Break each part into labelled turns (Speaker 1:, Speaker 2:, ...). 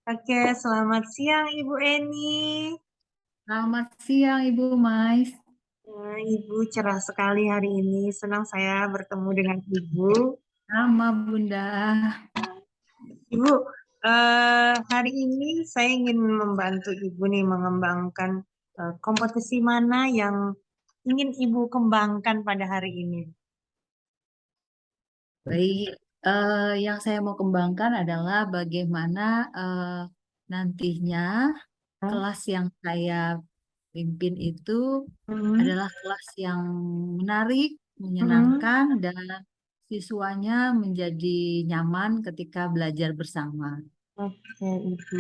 Speaker 1: Oke, selamat siang Ibu Eni.
Speaker 2: Selamat siang Ibu Mais.
Speaker 1: Ibu cerah sekali hari ini. Senang saya bertemu dengan Ibu.
Speaker 2: Sama Bunda.
Speaker 1: Ibu, hari ini saya ingin membantu Ibu nih mengembangkan kompetisi mana yang ingin Ibu kembangkan pada hari ini.
Speaker 2: Baik, yang saya mau kembangkan adalah bagaimana nantinya
Speaker 1: Hmm,
Speaker 2: kelas yang saya pimpin itu
Speaker 1: hmm,
Speaker 2: adalah kelas yang menarik,
Speaker 1: hmm.
Speaker 2: menyenangkan, dan siswanya menjadi nyaman ketika belajar bersama.
Speaker 1: Oke, Ibu.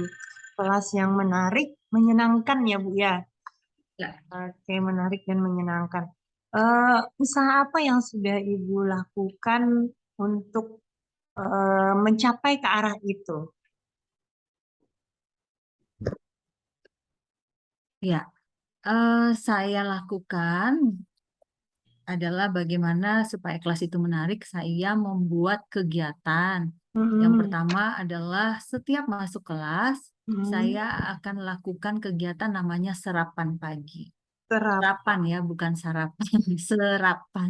Speaker 1: Kelas yang menarik, menyenangkan ya, Bu ya.
Speaker 2: Ya.
Speaker 1: Oke, menarik dan menyenangkan. Usaha apa yang sudah Ibu lakukan untuk mencapai ke arah itu?
Speaker 2: Ya, saya lakukan adalah bagaimana supaya kelas itu menarik, saya membuat kegiatan. Yang
Speaker 1: Hmm,
Speaker 2: pertama adalah setiap masuk kelas,
Speaker 1: hmm,
Speaker 2: saya akan lakukan kegiatan namanya serapan pagi.
Speaker 1: terap.
Speaker 2: Serapan ya, bukan sarapan, serapan.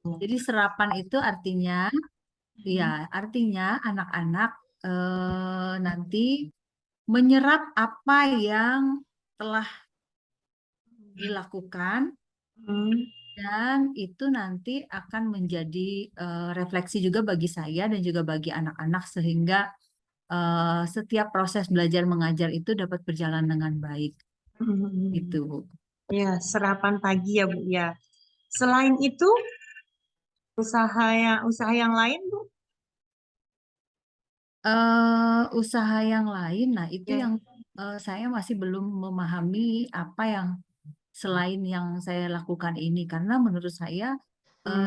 Speaker 2: Jadi serapan itu artinya, ya
Speaker 1: Hmm,
Speaker 2: artinya anak-anak nanti menyerap apa yang telah dilakukan.
Speaker 1: hmm,
Speaker 2: Dan itu nanti akan menjadi refleksi juga bagi saya dan juga bagi anak-anak sehingga setiap proses belajar mengajar itu dapat berjalan dengan baik.
Speaker 1: hmm.
Speaker 2: Itu.
Speaker 1: Ya, serapan pagi ya, Bu ya. Selain itu, usaha yang lain, Bu?
Speaker 2: Usaha yang lain, nah itu
Speaker 1: Ya.
Speaker 2: yang saya masih belum memahami apa yang selain yang saya lakukan ini karena menurut saya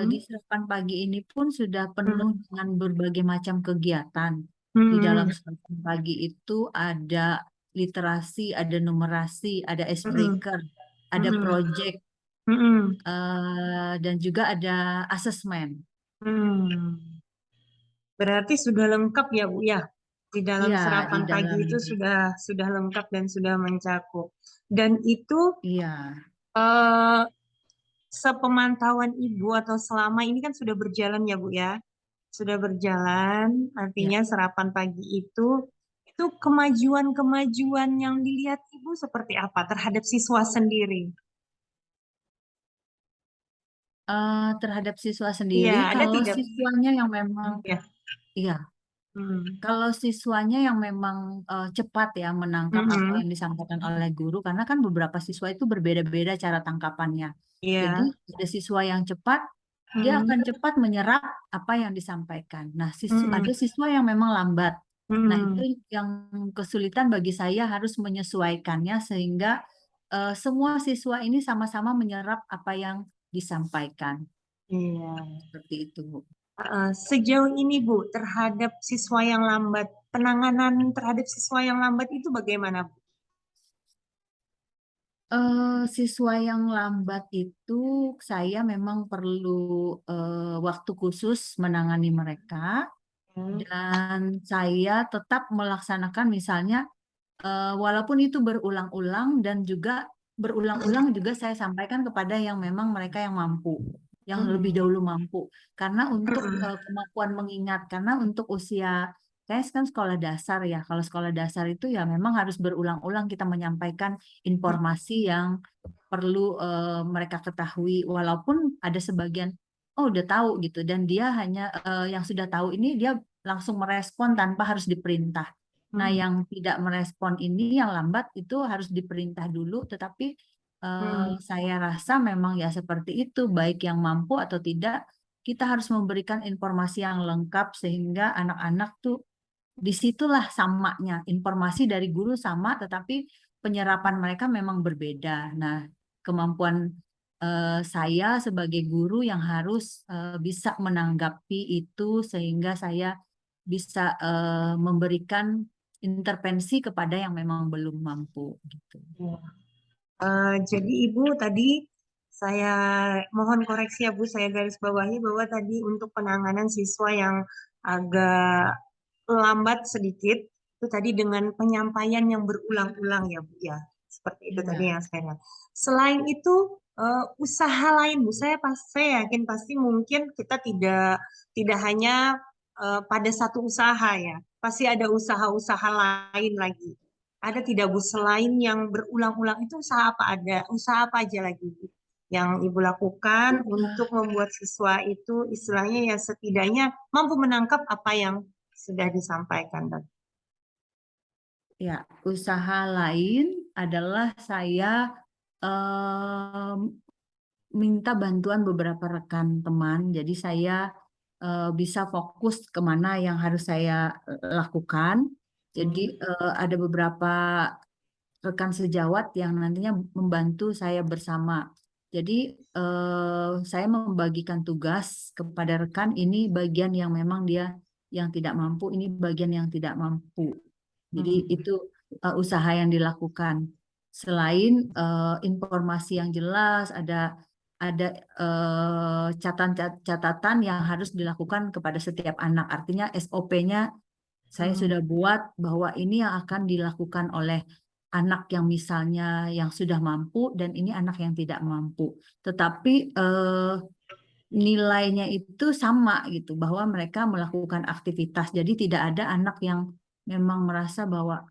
Speaker 2: di
Speaker 1: Hmm,
Speaker 2: serapan pagi ini pun sudah penuh
Speaker 1: hmm,
Speaker 2: dengan berbagai macam kegiatan. Di dalam
Speaker 1: hmm,
Speaker 2: serapan pagi itu ada literasi, ada numerasi, ada
Speaker 1: hmm,
Speaker 2: icebreaker, ada
Speaker 1: hmm,
Speaker 2: project,
Speaker 1: hmm,
Speaker 2: dan juga ada asesmen.
Speaker 1: hmm. Berarti sudah lengkap ya, Bu ya. Di dalam
Speaker 2: Iya, di
Speaker 1: serapan pagi
Speaker 2: dalam,
Speaker 1: itu sudah lengkap dan sudah mencakup. Dan itu
Speaker 2: iya,
Speaker 1: eh, sepemantauan Ibu atau selama ini kan sudah berjalan ya, Bu ya. Sudah berjalan,
Speaker 2: ya.
Speaker 1: artinya serapan pagi itu kemajuan-kemajuan yang dilihat Ibu seperti apa terhadap siswa sendiri?
Speaker 2: Terhadap siswa
Speaker 1: Iya,
Speaker 2: sendiri,
Speaker 1: ada
Speaker 2: kalau
Speaker 1: tidak?
Speaker 2: siswanya yang memang,
Speaker 1: Ya.
Speaker 2: iya,
Speaker 1: Hmm.
Speaker 2: kalau siswanya yang memang cepat ya menangkap apa
Speaker 1: Hmm.
Speaker 2: yang disampaikan oleh guru, karena kan beberapa siswa itu berbeda-beda cara tangkapannya. Jadi
Speaker 1: Iya.
Speaker 2: ada siswa yang cepat, dia
Speaker 1: Hmm.
Speaker 2: akan cepat menyerap apa yang disampaikan. Nah,
Speaker 1: Hmm.
Speaker 2: ada siswa yang memang lambat. Nah, itu
Speaker 1: Hmm.
Speaker 2: yang kesulitan bagi saya harus menyesuaikannya sehingga semua siswa ini sama-sama menyerap apa yang disampaikan.
Speaker 1: Iya.
Speaker 2: Seperti itu, Bu.
Speaker 1: Sejauh ini Bu, terhadap siswa yang lambat, penanganan terhadap siswa yang lambat itu bagaimana Bu?
Speaker 2: Siswa yang lambat itu saya memang perlu waktu khusus menangani mereka
Speaker 1: Hmm.
Speaker 2: dan saya tetap melaksanakan misalnya walaupun itu berulang-ulang dan juga berulang-ulang juga saya sampaikan kepada yang memang mereka yang mampu, yang lebih
Speaker 1: Hmm.
Speaker 2: dahulu mampu. Karena untuk
Speaker 1: Hmm.
Speaker 2: kemampuan mengingat, karena untuk usia saya kan sekolah dasar ya. Kalau sekolah dasar itu ya memang harus berulang-ulang kita menyampaikan informasi yang perlu mereka ketahui, walaupun ada sebagian oh udah tahu gitu dan dia hanya yang sudah tahu ini dia langsung merespon tanpa harus diperintah. Nah,
Speaker 1: Hmm.
Speaker 2: yang tidak merespon ini, yang lambat itu harus diperintah dulu, tetapi
Speaker 1: Hmm.
Speaker 2: saya rasa memang ya seperti itu, baik yang mampu atau tidak, kita harus memberikan informasi yang lengkap sehingga anak-anak tuh disitulah samanya, informasi dari guru sama, tetapi penyerapan mereka memang berbeda. Nah, kemampuan saya sebagai guru yang harus bisa menanggapi itu sehingga saya bisa memberikan intervensi kepada yang memang belum mampu gitu.
Speaker 1: Ya. Jadi Ibu tadi saya mohon koreksi ya Bu, saya garis bawahi bahwa tadi untuk penanganan siswa yang agak lambat sedikit, itu tadi dengan penyampaian yang berulang-ulang ya Bu ya. Seperti itu tadi
Speaker 2: Iya.
Speaker 1: yang saya lihat. Selain itu usaha lain Bu, saya yakin pasti mungkin kita tidak hanya pada satu usaha ya. Pasti ada usaha-usaha lain lagi. Ada tidak Bu selain yang berulang-ulang itu usaha apa ada? Usaha apa aja lagi Bu yang Ibu lakukan untuk membuat siswa itu istilahnya ya setidaknya mampu menangkap apa yang sudah disampaikan tadi.
Speaker 2: Ya, usaha lain adalah saya em, minta bantuan beberapa rekan teman. Jadi saya bisa fokus kemana yang harus saya lakukan.
Speaker 1: Hmm.
Speaker 2: Jadi ada beberapa rekan sejawat yang nantinya membantu saya bersama. Jadi saya membagikan tugas kepada rekan ini bagian yang memang dia yang tidak mampu, ini bagian yang tidak mampu. Jadi
Speaker 1: Hmm.
Speaker 2: itu usaha yang dilakukan. Selain informasi yang jelas, ada catatan yang harus dilakukan kepada setiap anak. Artinya SOP-nya saya
Speaker 1: Hmm.
Speaker 2: sudah buat bahwa ini yang akan dilakukan oleh anak yang misalnya yang sudah mampu dan ini anak yang tidak mampu. Tetapi nilainya itu sama gitu bahwa mereka melakukan aktivitas. Jadi tidak ada anak yang memang merasa bahwa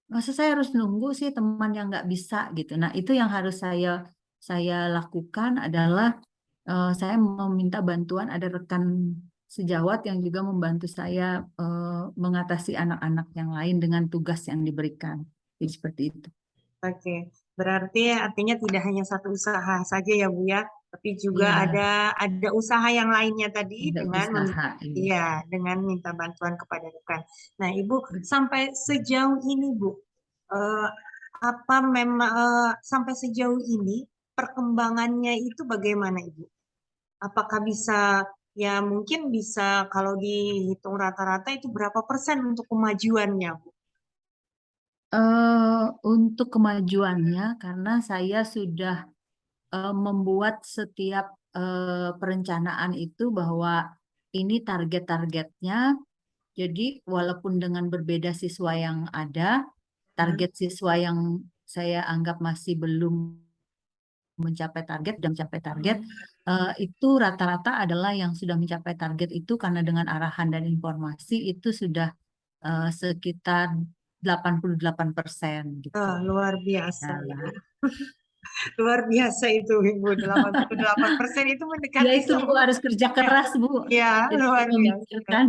Speaker 2: masa saya harus nunggu sih teman yang nggak bisa gitu. Nah, itu yang harus saya lakukan adalah saya meminta bantuan ada rekan sejawat yang juga membantu saya mengatasi anak-anak yang lain dengan tugas yang diberikan. Jadi seperti itu.
Speaker 1: Oke, berarti artinya tidak hanya satu usaha saja ya Bu ya, tapi juga
Speaker 2: Iya,
Speaker 1: ada usaha yang lainnya tadi
Speaker 2: ada
Speaker 1: dengan
Speaker 2: usaha. Iya.
Speaker 1: iya, dengan minta bantuan kepada rekan. Nah, Ibu sampai sejauh ini Bu, eh, apa memang sampai sejauh ini perkembangannya itu bagaimana Ibu? Apakah bisa ya mungkin bisa kalau dihitung rata-rata itu berapa persen untuk kemajuannya Bu?
Speaker 2: Untuk kemajuannya, karena saya sudah membuat setiap perencanaan itu bahwa ini target-targetnya. Jadi walaupun dengan berbeda siswa yang ada,
Speaker 1: Hmm.
Speaker 2: target siswa yang saya anggap masih belum mencapai target dan mencapai target itu rata-rata adalah yang sudah mencapai target itu karena dengan arahan dan informasi itu sudah sekitar 88% gitu.
Speaker 1: Luar biasa Ibu.
Speaker 2: Nah,
Speaker 1: Luar biasa itu Ibu, 88% itu
Speaker 2: ya
Speaker 1: mendekati
Speaker 2: itu Bu
Speaker 1: semua.
Speaker 2: harus kerja keras Bu.
Speaker 1: Ya,
Speaker 2: Jadi
Speaker 1: luar biasa.
Speaker 2: memikirkan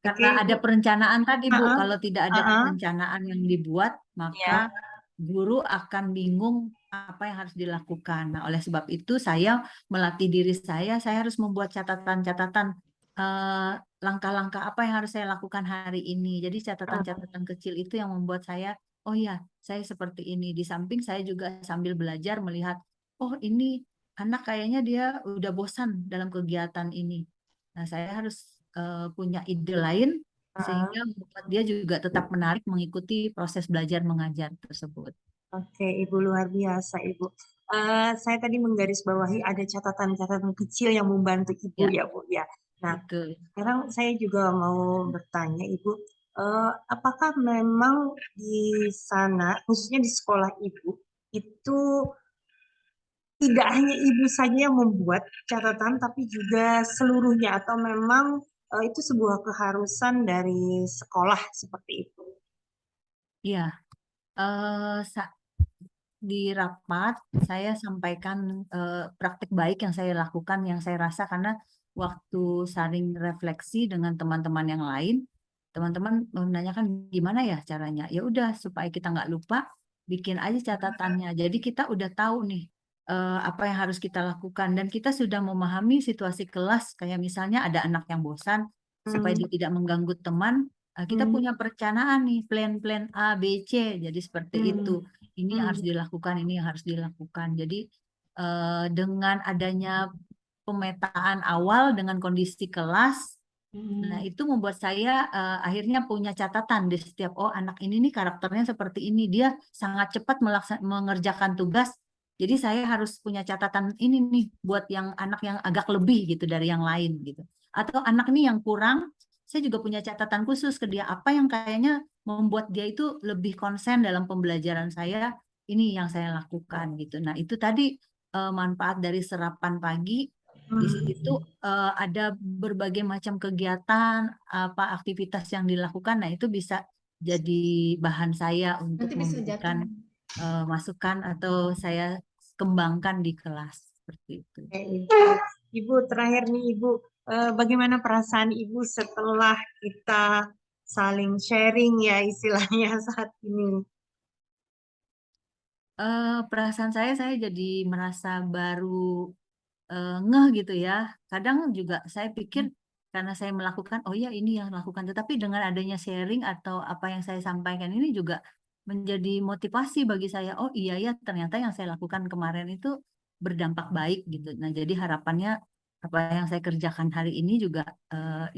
Speaker 1: Oke
Speaker 2: karena
Speaker 1: Ibu.
Speaker 2: ada perencanaan tadi Bu.
Speaker 1: Heeh,
Speaker 2: Kalau tidak ada
Speaker 1: heeh.
Speaker 2: perencanaan yang dibuat, maka
Speaker 1: Ya.
Speaker 2: guru akan bingung apa yang harus dilakukan. Nah, oleh sebab itu saya melatih diri saya harus membuat catatan-catatan eh, langkah-langkah apa yang harus saya lakukan hari ini. Jadi catatan-catatan kecil itu yang membuat saya, oh ya, saya seperti ini. Di samping saya juga sambil belajar melihat, oh ini anak kayaknya dia udah bosan dalam kegiatan ini. Nah, saya harus punya ide lain
Speaker 1: Heeh.
Speaker 2: sehingga membuat dia juga tetap menarik mengikuti proses belajar mengajar tersebut.
Speaker 1: Oke, Ibu luar biasa, Ibu. Saya tadi menggarisbawahi ada catatan-catatan kecil yang membantu Ibu
Speaker 2: Ya,
Speaker 1: ya, Bu ya. Nah,
Speaker 2: betul.
Speaker 1: sekarang saya juga mau bertanya, Ibu, apakah memang di sana, khususnya di sekolah Ibu, itu tidak hanya Ibu saja yang membuat catatan, tapi juga seluruhnya, atau memang itu sebuah keharusan dari sekolah seperti itu?
Speaker 2: Ya, di rapat saya sampaikan praktik baik yang saya lakukan, yang saya rasa karena waktu saling refleksi dengan teman-teman yang lain, teman-teman menanyakan gimana ya caranya. Ya udah supaya kita nggak lupa, bikin aja catatannya. Jadi kita udah tahu nih apa yang harus kita lakukan dan kita sudah memahami situasi kelas. Kayak misalnya ada anak yang bosan, supaya
Speaker 1: Hmm.
Speaker 2: dia tidak mengganggu teman. Kita
Speaker 1: Hmm.
Speaker 2: punya perencanaan nih, plan-plan A, B, C. Jadi seperti itu
Speaker 1: Hmm.
Speaker 2: ini yang harus
Speaker 1: Hmm.
Speaker 2: dilakukan, ini yang harus dilakukan. Jadi dengan adanya pemetaan awal dengan kondisi kelas, nah
Speaker 1: Hmm.
Speaker 2: itu membuat saya akhirnya punya catatan di setiap oh anak ini nih karakternya seperti ini, dia sangat cepat mengerjakan tugas. Jadi saya harus punya catatan ini nih buat yang anak yang agak lebih gitu dari yang lain gitu. Atau anak ini yang kurang, saya juga punya catatan khusus ke dia, apa yang kayaknya membuat dia itu lebih konsen dalam pembelajaran saya, ini yang saya lakukan gitu. Nah, itu tadi manfaat dari serapan pagi. Di situ ada berbagai macam kegiatan, apa aktivitas yang dilakukan. Nah, itu bisa jadi bahan saya untuk
Speaker 3: Nanti bisa jatuh.
Speaker 2: memberikan masukan atau saya kembangkan di kelas seperti itu.
Speaker 1: Oke, Ibu, terakhir nih Ibu, bagaimana perasaan Ibu setelah kita saling sharing ya istilahnya saat ini?
Speaker 2: Perasaan saya jadi merasa baru ngeh gitu ya. Kadang juga saya pikir karena saya melakukan, oh ya ini yang lakukan. Tetapi dengan adanya sharing atau apa yang saya sampaikan ini juga menjadi motivasi bagi saya. Oh iya ya, ternyata yang saya lakukan kemarin itu berdampak baik gitu. Nah, jadi harapannya apa yang saya kerjakan hari ini juga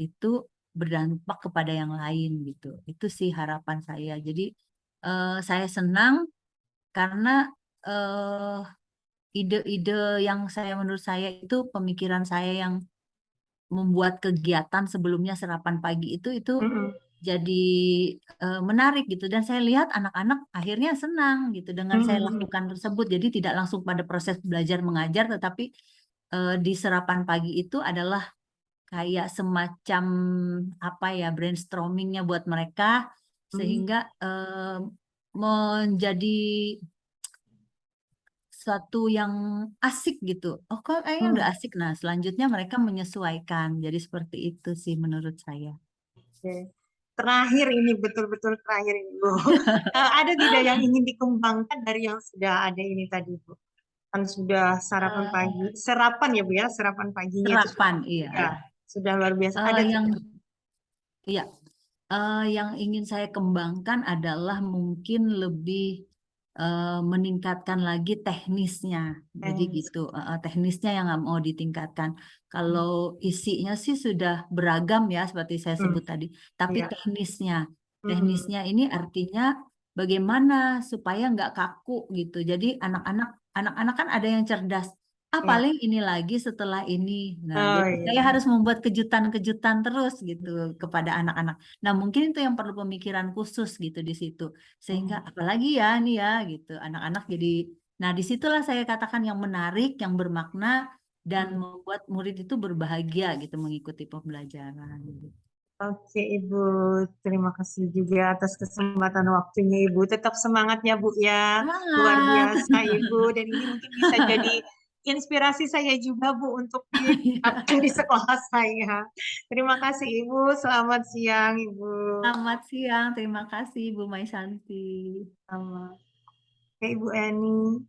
Speaker 2: itu berdampak kepada yang lain gitu. Itu sih harapan saya. Jadi saya senang karena eh, ide-ide yang menurut saya itu pemikiran saya yang membuat kegiatan sebelumnya sarapan pagi itu
Speaker 1: Mm-mm.
Speaker 2: jadi menarik gitu, dan saya lihat anak-anak akhirnya senang gitu dengan saya
Speaker 1: Mm-mm.
Speaker 2: lakukan tersebut. Jadi tidak langsung pada proses belajar mengajar, tetapi di sarapan pagi itu adalah kayak semacam apa ya, brainstormingnya buat mereka sehingga menjadi suatu yang asik gitu. Oh, kok kayaknya udah asik. Nah, selanjutnya mereka menyesuaikan. Jadi seperti itu sih menurut saya.
Speaker 1: Oke. Terakhir ini betul-betul terakhir ini Bu. Ada tidak yang ingin dikembangkan dari yang sudah ada ini tadi Bu? Kan sudah sarapan
Speaker 2: Eh,
Speaker 1: pagi, serapan ya Bu ya, sarapan paginya itu
Speaker 2: Serapan, iya.
Speaker 1: ya, sudah luar biasa. Ada
Speaker 2: Yang
Speaker 1: tidak?
Speaker 2: iya, yang ingin saya kembangkan adalah mungkin lebih meningkatkan lagi teknisnya. Jadi gitu, teknisnya yang nggak mau ditingkatkan. Kalau isinya sih sudah beragam ya, seperti saya
Speaker 1: Hmm,
Speaker 2: sebut tadi. Tapi
Speaker 1: ya. Hmm,
Speaker 2: teknisnya ini artinya bagaimana supaya nggak kaku gitu. Jadi anak-anak kan ada yang cerdas. Ah,
Speaker 1: ya.
Speaker 2: paling ini lagi setelah ini. Nah,
Speaker 1: Oh
Speaker 2: jadi saya
Speaker 1: iya.
Speaker 2: harus membuat kejutan-kejutan terus gitu kepada anak-anak. Nah, mungkin itu yang perlu pemikiran khusus gitu di situ. Sehingga apalagi ya nih ya gitu. Anak-anak jadi, nah disitulah saya katakan yang menarik, yang bermakna, dan membuat murid itu berbahagia gitu mengikuti pembelajaran.
Speaker 1: Oke Ibu, terima kasih juga atas kesempatan waktunya Ibu. Tetap semangat ya Bu ya, luar
Speaker 2: Semangat!
Speaker 1: biasa Ibu. Dan ini mungkin bisa jadi inspirasi saya juga Bu untuk diterapkan di sekolah saya. Terima kasih Ibu, selamat siang Ibu.
Speaker 2: Selamat siang, terima kasih Bu Maisanti.
Speaker 1: Selamat. Oke Ibu Eni.